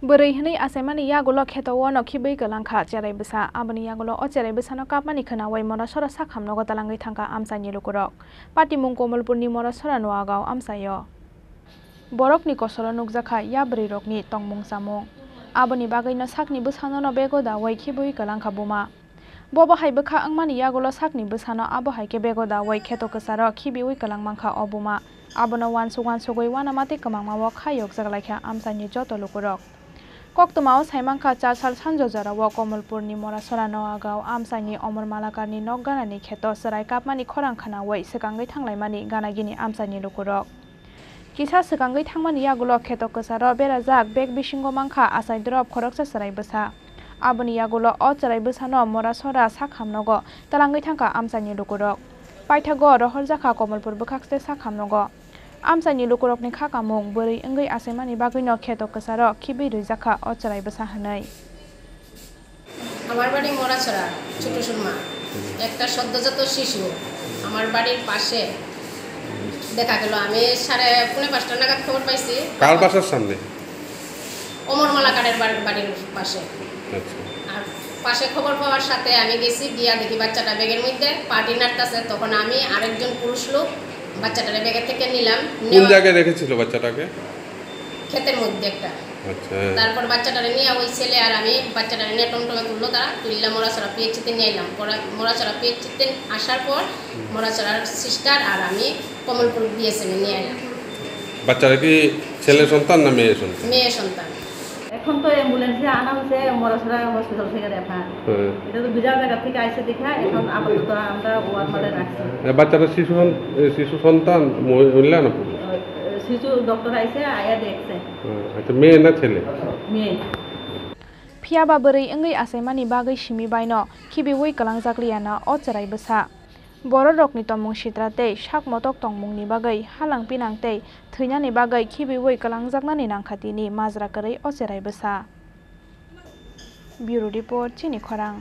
Beri hini asemani yagulo keto wono kibai galangka cerai besa abani yagulo o cerai besa no kapmani khana wai mona sora sakham no talangai thangka amsa ni lukurok pati mung Komalpurni mona sora no agaw amsa yo borok ni kosoro nukjakha ya beri rok ni tongmung samung abani bagai no sakni besano no bego da wai kibai galangka buma bobo hai bekha angmani yagulo sakni besano abo hai ke bego da wai keto kesaro kibai galang mangkha obuma abono wansugoi wanamate kamangma wa khayok jaglaikha amsa ni joto lukurok Koktumao saimangka 4 sal sanjo jarawo Komalpurni mora sora no agaw amsani omor malakarni nok ganani kheto sarai kapmani khorang khana wai sekangai thanglai gana gini amsani lukurok kisa sekangai thangmani yagulo kheto kesaro berajak beg bisingo mangkha asai drop khoroksa sarai besa aboni yagulo o sarai besa no mora sora sakhamnogo talangai thangka amsani lukurok paithago rohorjaka Komalpur bkhakste sakhamnogo Amsani lukurok ni khakamung beri engai asemani bagui no kheto kesaro kibi rujakha o charai besa hanai আমার বাড়ি মোরাছড়া ছোট সুরমা একটা সদ্যজাত শিশু আমার বাড়ির পাশে দেখা গেল আমি 4:30 নাগাদ খবর পাইছি কার বাসার সামনে ওমর মালাকারের বাড়ির পাশে আর পাশে খবর পাওয়ার সাথে আমি গেছি গিয়া দেখি বাচ্চাটা ব্যাগের মধ্যে পাটি নাড়তাছে তখন আমি আরেকজন পুরুষ লোক বাচ্চাটারে ব্যাগ থেকে নিলাম কোন জায়গায় রেখেছিল বাচ্চাটাকে ক্ষেতের মধ্যে একটা আচ্ছা তারপর বাচ্চাটারে নিয়ে ওই ছেলে আর আমি বাচ্চাটারে নিয়ে টমটমে তুললো তারা তুললা মোরাছড়া পিএইচসিতে নিয়ে এলাম মোরাছড়া পিএইচসিতে আসার পর মোরাছড়ার সিস্টার আর আমি কমলপুর বিএসএমে নিয়ে এলাম বাচ্চাটা কি ছেলে সন্তান না মেয়ে সন্তান মেয়ে সন্তান এখন তো অ্যাম্বুলেন্সে আনা হচ্ছে মোরাছড়া হসপিটাল থেকে রেফার এটা তো বিজার জায়গা থেকে আইসে দেখা এখন আপাতত আমরা ওয়ার্মালে রাখছি বাচ্চাটা শিশু সন্তান মহিলা না শিশু ডক্টর আইসে আয়া দেখছে আচ্ছা মেয়ে না ছেলে মেয়ে Phiaba beri engai asemani bagai simi baino kibi wai kalangjakliana o charai besa Boro rokni tomung sitrate sak motok tongmung ni bagai halang pinangte theinani bagai kibi wai kalangjaknani nangkhatini majra karai o charai besa Bureau Report Chini Khorang